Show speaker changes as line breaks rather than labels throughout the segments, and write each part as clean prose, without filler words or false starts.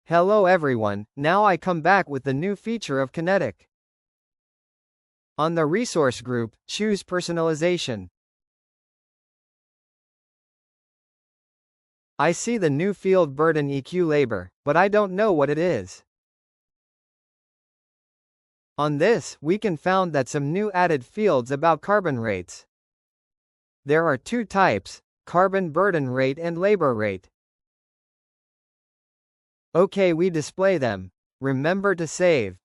Hello everyone, now I come back with the new feature of Kinetic. On the resource group, choose personalization. I see the new field burden EQ labor, but I don't know what it is. On this, we can found that some new added fields about carbon rates. There are two types, carbon burden rate and labor rate. Okay, we display them. Remember to save.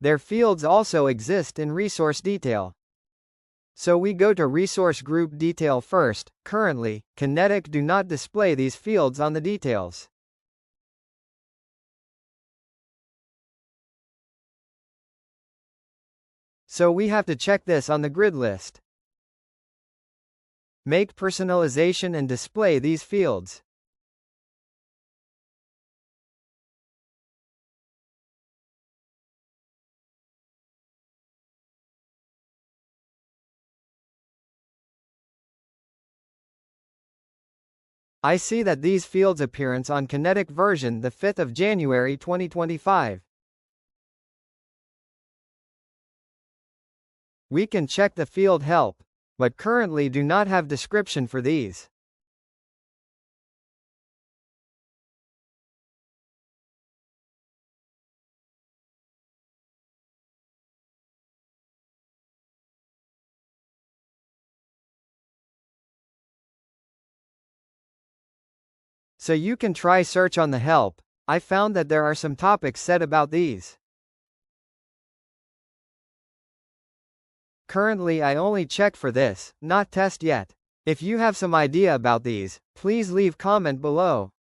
Their fields also exist in resource detail. So we go to resource group detail first. Currently, Kinetic do not display these fields on the details. So we have to check this on the grid list. Make personalization and display these fields. I see that these fields appearance on Kinetic version the 5th of January 2025. We can check the field help, but currently do not have description for these. So you can try search on the help. I found that there are some topics said about these. Currently I only check for this, not test yet. If you have some idea about these, please leave comment below.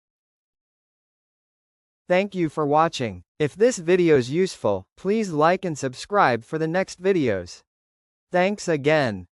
Thank you for watching. If this video is useful, please like and subscribe for the next videos. Thanks again.